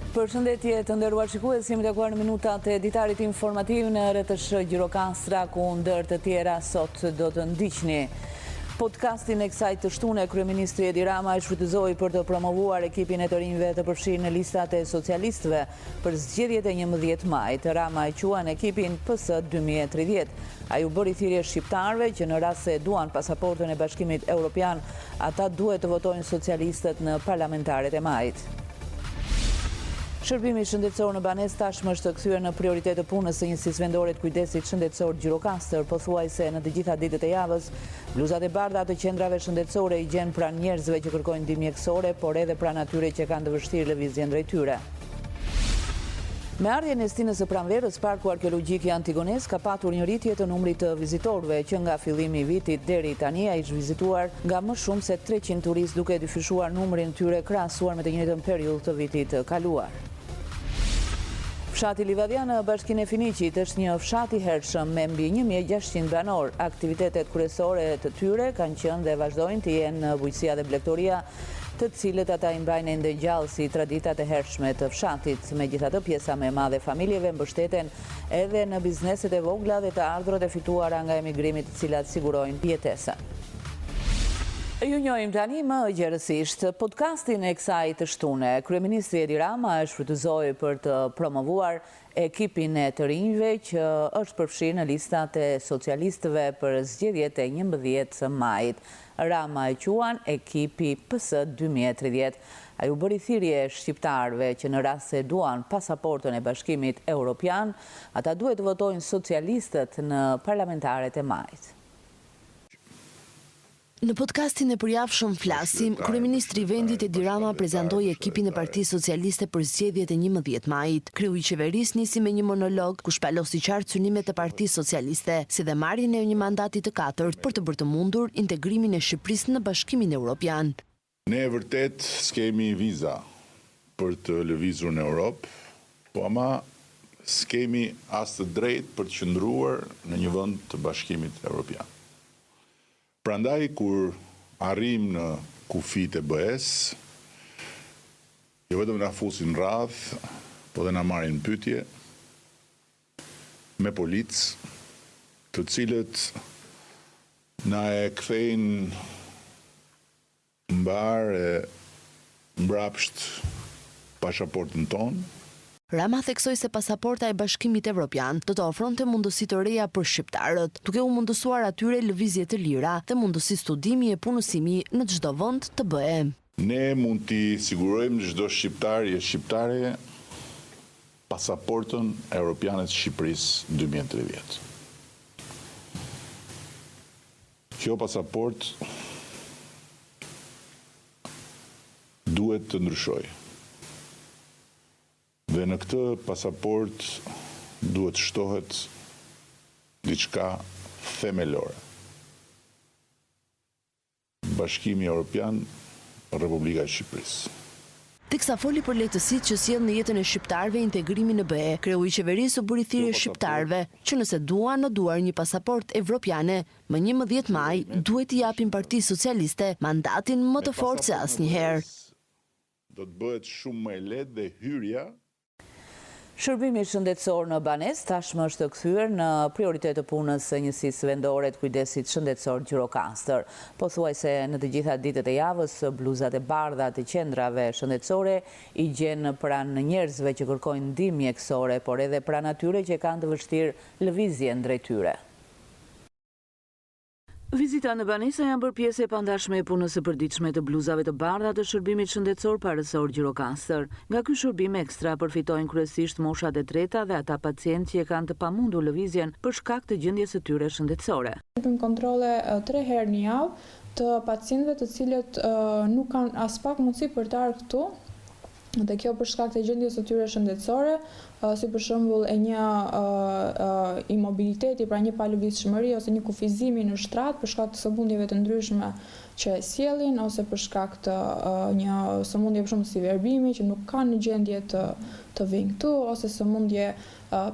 Përshëndetje të nderuar shikues, jemi takuar në minutat e ditarit informativ në RTS Gjirokastra, ku ndër të tjera sot do të ndiqni. Podcastin e kësaj të shtune, Kryeministri Edi Rama e shfrytëzoi për të promovuar ekipin e të rinjve të përfshirë në listat e socialistëve për zgjedhjet e 11 majit. Rama e quan ekipin PS 2030. Ai u bëri thirrje shqiptarëve që në rast se duan pasaportën e Bashkimit Evropian, ata duhet të votojnë socialistët në parlamentaret e majit. Shërbimi shëndetësor në Banesë tashmë është kthyer në prioritet të punës së njësisë vendore të kujdesit shëndetësor Gjirokastër, pothuajse në të gjitha ditët e javës. Bluzat e bardha të qendrave shëndetësore i gjen pranë njerëzve që kërkojnë ndihmë mjekësore, por edhe pranë atyre që kanë të vështirë lëvizjen drejt tyre. Me ardhjen e stinës së pranverës, Parku Arkeologjik i Antigones ka patur një rritje të numrit të vizitorëve, që nga fillimi i vitit deri tani ai është vizituar nga më shumë se 300 turistë, duke dyfishuar numrin e tyre krahasuar me të njëjtën periudhë të vitit të kaluar. Fshati Livadian në Bashkinë e Finiqit është një fshat i hershëm me mbi 1600 banor. Aktivitetet kryesore të tyre kanë qenë dhe vazhdojnë të jenë bujqësia dhe blegtoria, të cilët ata i mbajnë ende gjallë si traditat e hershme të fshatit. Megjithatë, pjesa më e madhe e familjeve mbështeten edhe në bizneset e vogla dhe të ardhurat e fituara nga emigrimit, të cilat sigurojnë pjetesën. Ju njohim tani më gjerësisht podcastin e kësaj të shtune. Kryeministri Edi Rama e shfrytëzoi për të promovuar ekipin e të rinjve që është përfshirë në listat e socialistëve për zgjedhjet e 11 majit. Rama e quan ekipi PS 2030. Ai u bëri thirrje shqiptarëve që në rast se duan pasaportën e Bashkimit Evropian, ata duhet të votojnë socialistët në parlamentaret e majit. Në podcastin e përjavshëm Flasim, Kryeministri i vendit Edi Rama prezantoi ekipin e Partisë Socialiste për zgjedhjet e 11 majit. Kreu i qeverisë nisi me një monolog ku shpalosi qartë synimet e Partisë Socialiste, si dhe marrjen e një mandati të katërt për të bërë të mundur integrimin e Shqipërisë në Bashkimin Evropian. Ne vërtet s'kemi viza për të lëvizur në Europë, po ama s'kemi as të drejtë për të qëndruar në një vend të Bashkimit Evropian. Prandaj, kur arrim në kufit e BE-s, jo vetëm na fusin radh, po dhe na marrin pyetje me policë, të cilët na e kthejnë mbar e mbrapsht pasaportën tonë. Rama theksoi se pasaporta e Bashkimit Evropian do të ofronte mundësi të reja për shqiptarët, duke u mundësuar atyre lëvizje të lira dhe mundësi studimi e punësimi në çdo vend të BE. Ne mund t'i sigurojmë çdo shqiptar e shqiptare pasaportën evropiane të Shqipërisë 2030. Kjo pasaport duhet të ndryshojë. Dhe në këtë pasaport duhet shtohet diçka themelore. Bashkimi Evropian, Republika e Shqipërisë. Teksa foli për lehtësitë që sjell në jetën e shqiptarëve integrimi në BE, kreu i qeverisë u bëri thirrje shqiptarëve që nëse duan në duar një pasaport evropiane, më 11 maj duhet t'i japin Partisë Socialiste mandatin më të fortë se asnjëherë. Do të bëhet shumë më e lehtë dhe hyrja. Shërbimi shëndetësor në Banesë tashmë është kthyer në prioritet të punës së njësisë vendore të kujdesit shëndetësor Gjirokastër. Pothuajse në të gjitha ditët e javës, bluzat e bardha të qendrave shëndetësore i gjen pranë njerëzve që kërkojnë ndihmë mjekësore, por edhe pranë atyre që kanë të vështirë lëvizjen drejt tyre. Vizita në Banesë janë bërë pjesë e pandashme e punës së përditshme të bluzave të bardha të shërbimit shëndetësor parësor Gjirokastër. Nga ky shërbim ekstra përfitojnë kryesisht moshat e treta dhe ata pacientë që kanë të pamundur lëvizjen për shkak të gjendjes së tyre shëndetësore. Bëjmë kontrolle 3 herë në javë të pacientëve të cilët nuk kanë as pak mundësi për të ardhur këtu. Dhe kjo për shkak të gjendjes së tyre shëndetësore, si për shembull e një imobiliteti, pra një palëvizshmëri ose një kufizimi në shtrat për shkak të sëmundjeve të ndryshme që e sjellin ose për shkak të një sëmundje për shembull si verbimi që nuk kanë në gjendje të vinë këtu, ose sëmundje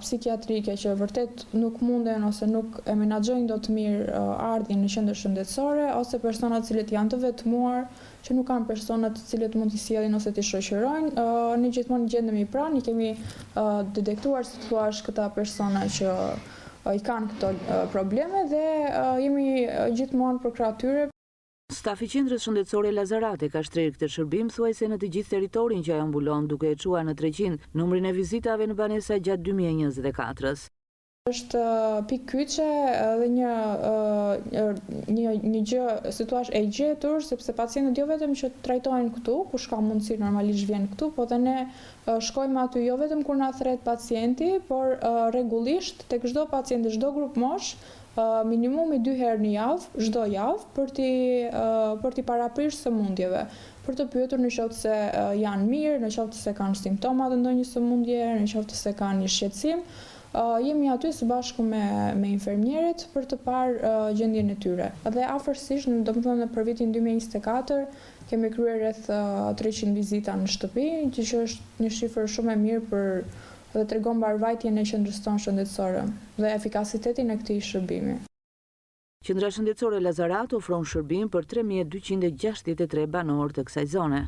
psikiatrike që vërtet nuk munden ose nuk e menaxhojnë dot mirë ardhjën në qendër shëndetësore, ose persona të cilët janë të vetmuar, që nuk kanë persona të cilët mund t'i sjellin ose t'i shoqërojnë, ne gjithmonë gjendemi pranë, i kemi detektuar si thua këta persona që i kanë këto probleme dhe jemi gjithmonë për krah tyre. Stafi qendrës shëndetësore Lazarate ka shtrirë këtë shërbim thuajse në të gjithë territorin që ajo mbulon, duke e çuar në 300 numrin e vizitave në banesa gjatë 2024-s. Është pikë kyçe dhe një gjë, si thua, e gjetur, sepse pacientët jo vetëm që trajtohen këtu, kush ka mundësi normalisht vjen këtu, po dhe ne shkojmë aty jo vetëm kur na thret pacienti, por rregullisht tek çdo pacient, çdo grup mosh, minimumi 2 herë në javë, çdo javë, për t'i paraprirë sëmundjeve, për të pyetur në qoftë se janë mirë, në qoftë se kanë simptoma të ndonjë sëmundje, në qoftë se kanë një shqetësim. Jemi aty së bashku me infermierët për të parë gjendjen e tyre. Dhe afërsisht, domethënë për vitin 2024, kemi kryer rreth 300 vizita në shtëpi, që është një shifër shumë e mirë dhe tregon mbarvajtjen e qendrës tonë shëndetësore dhe efikasitetin e këtij shërbimi. Qendra shëndetësore Lazarat ofron shërbim për 3263 banor të kësaj zone.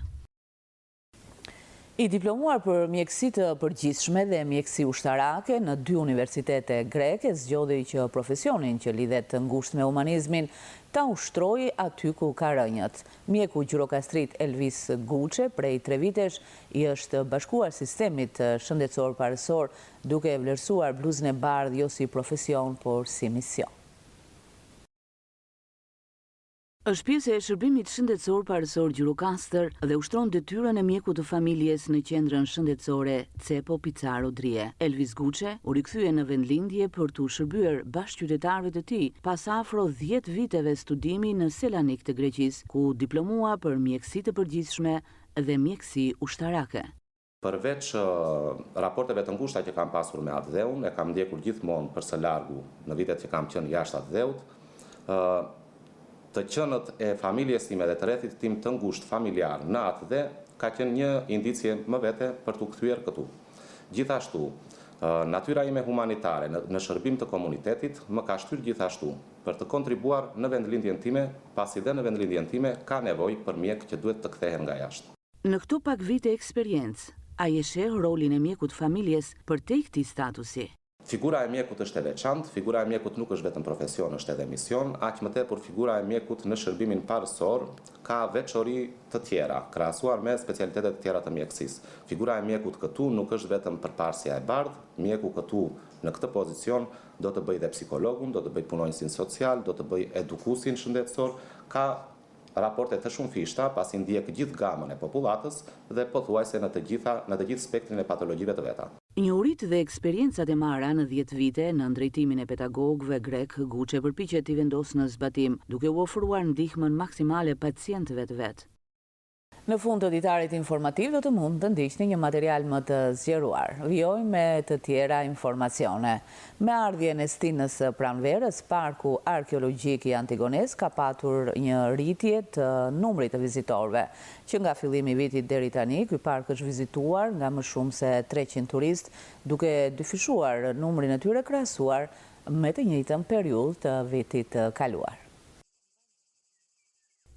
I diplomuar për mjekësi të përgjithshme dhe mjekësi ushtarake në 2 universitete greke, zgjodhi që profesionin që lidhet të ngushtë me humanizmin ta ushtrojë aty ku ka rënjët. Mjeku gjirokastrit Elvis Guçe prej 3 vitesh i është bashkuar sistemit shëndetësor parësor, duke vlerësuar bluzën e bardhë jo si profesion, por si mision. Është pjesë e shërbimit shëndetësor parësor Gjirokastër dhe ushtron detyrën e mjekut të familjes në qendrën shëndetësore Cepo Pizarro Drie. Elvis Guçe u rikthye në vendlindje për të shërbyer bashkëqytetarëve të tij pas afro 10 viteve studimi në Selanik të Greqisë, ku diplomua për mjekësi të përgjithshme dhe mjekësi ushtarake. Përveç raporteve të ngushta që kam pasur me atë dheun, e kam ndjekur gjithmonë për së largu në vitet që kam qenë jashtë atë dheut, të qenët e familjes time dhe të rrethit tim të ngushtë familjar në atë dhe ka qenë një indicje më vete për t'u kthyer këtu. Gjithashtu, natyra ime humanitare në shërbim të komunitetit më ka shtyr gjithashtu për të kontribuar në vendlindjen time, pasi dhe në vendlindjen time ka nevojë për mjek që duhet të kthehen nga jashtë. Në këto pak vite eksperiencë, ai e sheh rolin e mjekut familjes për te këtij statusi. Figura e mjekut është e veçantë, figura e mjekut nuk është vetëm profesion, është edhe mision, aq më tepër figura e mjekut në shërbimin parësor ka veçori të tjera, krahasuar me specialitetet të tjera të mjekësisë. Figura e mjekut këtu nuk është vetëm përparsja e bardhë, mjeku këtu në këtë pozicion do të bëjë dhe psikologun, do të bëjë punonjësin social, do të bëjë edukusin shëndetësor, ka raporte të shumë fishta, pasi ndjek gjithë gamën e popullatës dhe pothuajse në të gjithë spektrin e patologjive të veta. Njohurit dhe eksperiencat e marra në 10 vite në drejtimin e pedagogëve grek, Guçe përpiqet t'i vendosë në zbatim, duke u ofruar ndihmën maksimale pacientëve të vet. Në fund të ditarit informativ do të mund të ndiqni një material më të zgjeruar. Vijojmë me të tjera informacione. Me ardhjen e stinës pranverës, Parku Arkeologjik i Antigones ka patur një rritje të numrit të vizitorëve, që nga fillimi i vitit deri tani, ky park është vizituar nga më shumë se 300 turistë, duke dyfishuar numrin e tyre krahasuar me të njëjtën periudhë të vitit kaluar.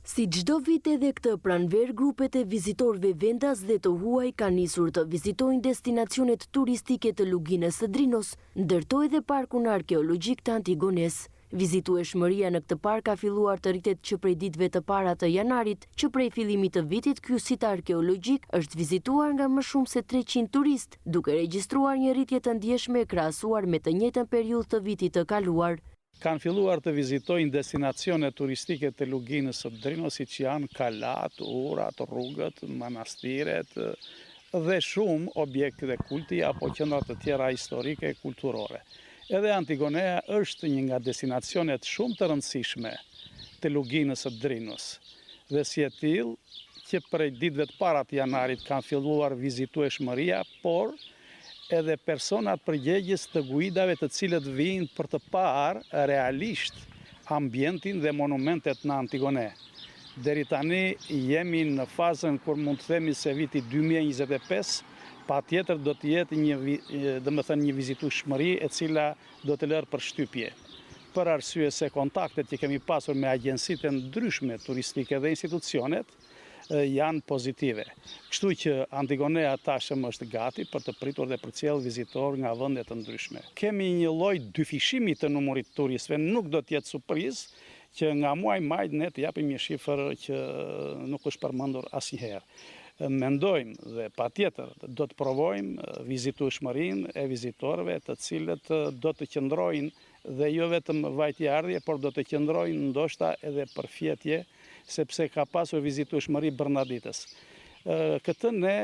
Si çdo vit edhe këtë pranver, grupet e vizitorëve vendas dhe të huaj kanë nisur të vizitojnë destinacionet turistike të Luginës së Drinos, ndërtoi edhe Parkun Arkeologjik të Antigones. Vizitueshmëria në këtë park ka filluar të rritet që prej ditëve të para të janarit, që prej fillimit të vitit ky sit arkeologjik është vizituar nga më shumë se 300 turistë, duke regjistruar një rritje të ndjeshme krahasuar me të njëjtën periudhë të vitit të kaluar. Kanë filluar të vizitojnë destinacione turistike të Luginës së Drinos, siç janë kalat, urat, rrugët, manastiret dhe shumë objekte kulti apo qendra të tjera historike e kulturore. Edhe Antigonea është një nga destinacionet shumë të rëndësishme të Luginës së Drinos. Dhe si e tillë, që prej ditëve të para të janarit kanë filluar vizitueshmëria, por edhe personat përgjegjës të guidave të cilët vijnë për të parë realisht ambientin dhe monumentet në Antigone. Deri tani jemi në fazën kur mund të themi se viti 2025 patjetër do të jetë një vizitueshmëri e cila do të lërë për shtypje. Për arsye se kontaktet që kemi pasur me agjensitë e ndryshme turistike dhe institucionet janë pozitive. Kështu që Antigonea tashëm është gati për të pritur dhe përcjell vizitor nga vende të ndryshme. Kemi një lloj dyfishimi të numrit turistëve, nuk do të jetë surprizë që nga muaj maj ne të japim një shifër që nuk është përmendur asnjëherë. Mendojmë dhe patjetër do të provojmë vizitueshmërinë e vizitorëve të cilët do të qëndrojnë dhe jo vetëm vajtjeardhje, por do të qëndrojnë ndoshta edhe për fjetje, sepse ka pasur vizitueshmëri Bernaditës. Këtë ne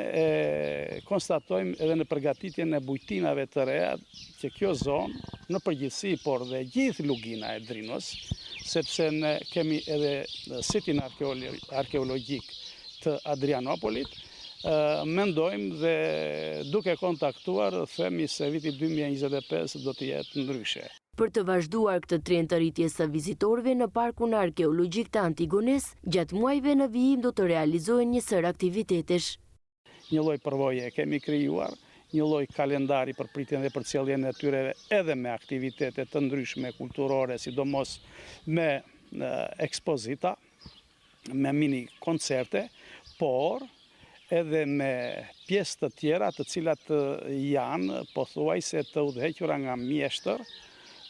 konstatojmë edhe në përgatitjen e bujtinave të reja që kjo zonë në përgjithësi, por dhe gjithë lugina e Drinos, sepse ne kemi edhe sitin arkeologjik të Adrianopolit, mendojmë dhe duke kontaktuar, themi se viti 2025 do të jetë ndryshe. Për të vazhduar këtë trend të rritjes së vizitorëve në parkun arkeologjik të Antigones, gjatë muajve në vijim do të realizohen një sër aktivitetesh. Një lloj përvoje kemi krijuar, një lloj kalendari për pritjen dhe përcjelljen e tyre edhe me aktivitete të ndryshme kulturore, sidomos me ekspozita, me mini koncerte, por edhe me pjesë të tjera të cilat janë pothuajse të udhëhequra nga mjeshtër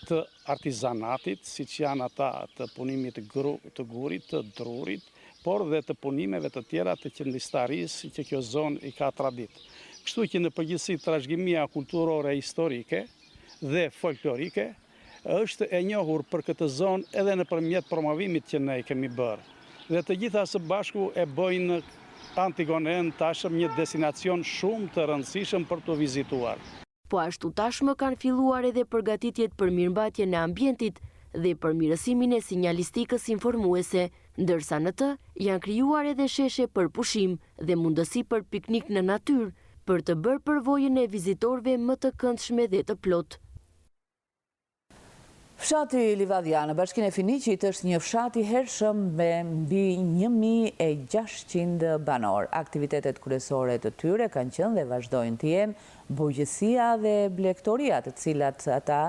të artizanatit, siç janë ata të punimit të gurit, të drurit, por dhe të punimeve të tjera të qëndruestarisë që kjo zonë i ka tradit. Kështu që në përgjithësi trashëgimia kulturore historike dhe folklorike është e njohur për këtë zonë edhe nëpërmjet promovimit që ne kemi bërë. Dhe të gjitha së bashku e bëjnë Antigonen tashëm një destinacion shumë të rëndësishëm për të vizituar. Po ashtu tashmë kanë filluar edhe përgatitjet për mirëmbajtjen e ambientit dhe për mirësimin e sinjalistikës informuese, ndërsa në të janë krijuar edhe sheshe për pushim dhe mundësi për piknik në natyrë, për të bërë përvojën e vizitorëve më të këndshme dhe të plotë. Fshati Livadja në Bashkinë e Finiqit është një fshat i hershëm me mbi 1600 banor. Aktivitetet kryesore të tyre kanë qenë dhe vazhdojnë të jenë bujqësia dhe blegtoria, të cilat ata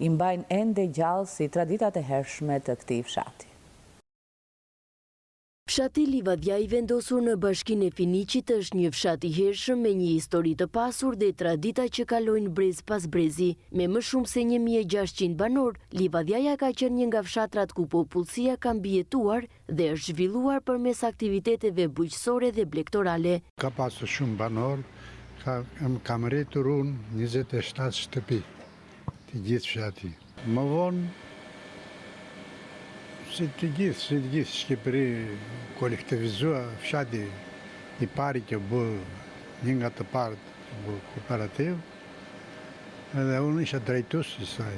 i mbajnë ende gjallë si traditat e hershme të këtij fshati. Fshati Livadja i vendosur në Bashkinë e Finiqit është një fshat i hershëm me një histori të pasur dhe tradita që kalojnë brez pas brezi. Me më shumë se 1600 banor, Livadjaja ka qenë një nga fshatrat ku popullsia ka mbijetuar dhe është zhvilluar përmes aktiviteteve bujqësore dhe blegtorale. Ka pasur shumë banor, kam rritur unë 27 shtëpi të gjithë fshati. Më vonë si të gjithë Shqipëri kolektivizua fshati i pari që bë një nga të parët bë kooperativ, edhe unë isha drejtues i saj.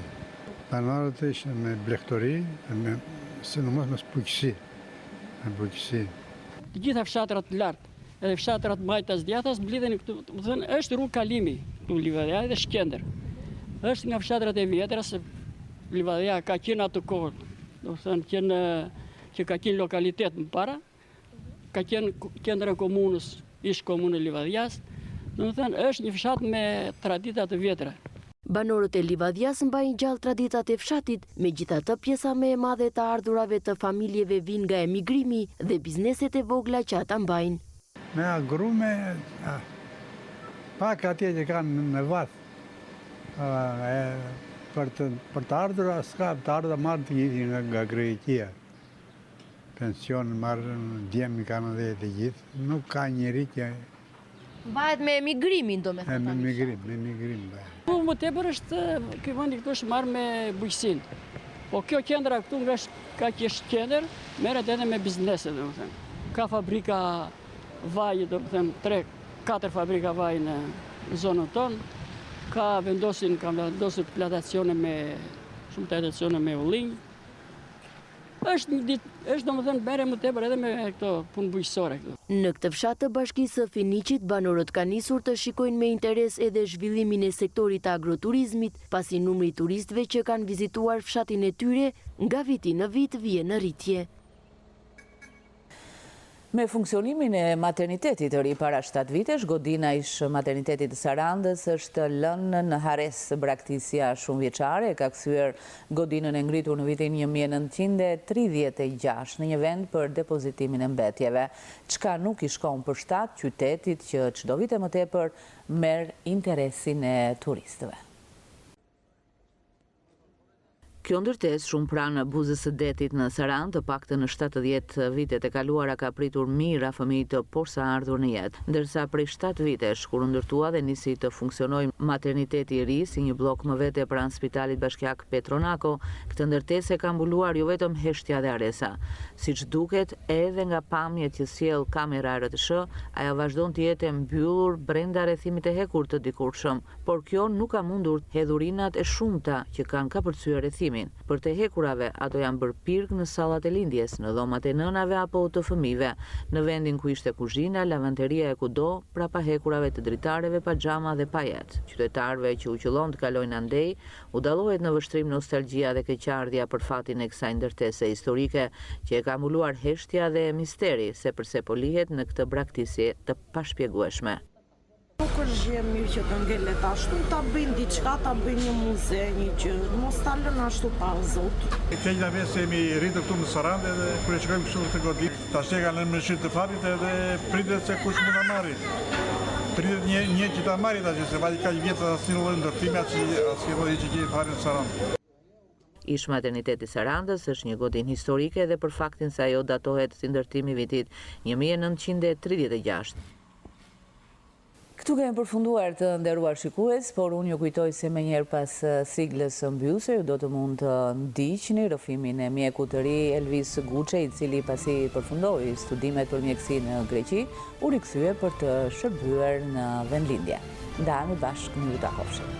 Banorët ishin me blegtori, sidomos me bujqësi. Të gjitha fshatrat lartë, edhe fshatrat majtas djathtas mblidhen këtu, më thënë, është rrugë kalimi këtu Livadja dhe Shkender. Është nga fshatrat e vjetra se Livadja ka qenë atë kohë, do të thënë që ka qenë lokalitet më para, ka qenë qendra e komunës, ish komunë Livadjas, do të thënë është një fshat me tradita të vjetra. Banorët e Livadjas mbajnë gjallë traditat e fshatit, megjithatë pjesa më e madhe të ardhurave të familjeve vijnë nga emigrimi dhe bizneset e vogla që ata mbajnë. Me agrume, pak atje që kanë në vath, për të ardhura s'ka, të ardhura marrë të gjithë nga Greqia. Pension marrë, djemi kanë dhe të gjithë, nuk ka njeri që... Mbahet me emigrimin, do me thënë. Me emigrim bëhet. Po më tepër është, ky vendi këtu është marrë me bujqësinë. Po kjo qendra këtu nga ka që është qendër, merret edhe me biznese, do të thënë. Ka fabrika vaj, do të thënë 3-4 fabrika vaj në zonën tonë. Ka vendosur plantacione me shumë plantacione me ullinj. Është domethënë merre më tepër edhe me këto punë bujqësore këtu. Në këtë fshat të Bashkisë së Finiqit, banorët kanë nisur të shikojnë me interes edhe zhvillimin e sektorit të agroturizmit, pasi numri i turistëve që kanë vizituar fshatin e tyre nga viti në vit vjen në rritje. Me funksionimin e maternitetit të ri para 7 vitesh, godina ish maternitetit të Sarandës është lënë në hares. Braktisja shumë vjeçare ka kthyer godinën e ngritur në vitin 1936 në një vend për depozitimin e mbetjeve, çka nuk i shkon për shtat qytetit që çdo vit e më tepër merr interesin e turistëve. Kjo ndërtesë shumë pranë buzës së detit në Sarandë, të paktën në 70 vitet e kaluara ka pritur mijëra fëmijë të posaardhur në jetë, ndërsa prej 7 vitesh kur u ndërtua dhe nisi të funksionojë materniteti i ri si një blok më vete pranë Spitalit Bashkiak Petronako, këtë ndërtesë ka mbuluar jo vetëm heshtja dhe aresa. Siç duket, edhe nga pamjet që sjell kamera RTS, ajo vazhdon të jetë e mbyllur brenda rrethimit të hekur të dikurshëm, por kjo nuk ka mundur hedhurinat e shumta që kanë kapërcyer rrethimin. Për të hekurave, ato janë bërë pirk në sallat e lindjes, në dhomat e nënave apo të fëmijëve, në vendin ku ishte kuzhina, lavanderia e kudo, prapa hekurave të dritareve, pajama dhe pajet. Qytetarëve që u qëllon të kalojnë andej, u dallohet në vështrim nostalgjia dhe keqardhja për fatin e kësaj ndërtese historike, që e ka mbuluar heshtja dhe misteri se përse po lihet në këtë braktisje të pashpjegueshme. Nuk është gjë mirë që të ngelet ashtu, ta bëjnë diçka, ta bëjnë një muze, një gjë, mos ta lënë ashtu pa zot. Keq na vjen se jemi rritur këtu në Sarandë dhe kur e shkojmë kështu të godit, tash e kanë lënë në shit të fatit edhe pritet se kush mund ta marrë. Pritet një që ta marrë tash se vati kaq vjet asnjë lloj ndërtimi asnjë lloj që ke fatin në Sarandë. Ish materniteti Sarandës është një godinë historike dhe për faktin se ajo datohet si ndërtimi vitit 1936. Këtu kemi përfunduar të nderuar shikues, por unë ju kujtoj se me njerë pas siglës mbyllëse ju do të mund të ndiqni rrëfimin e mjekut të ri Elvis Guçe, i cili pasi përfundoi studimet për mjekësi në Greqi, u rikthye për të shërbyer në vendlindje. Ndahemi bashkë, miru ta kofshim.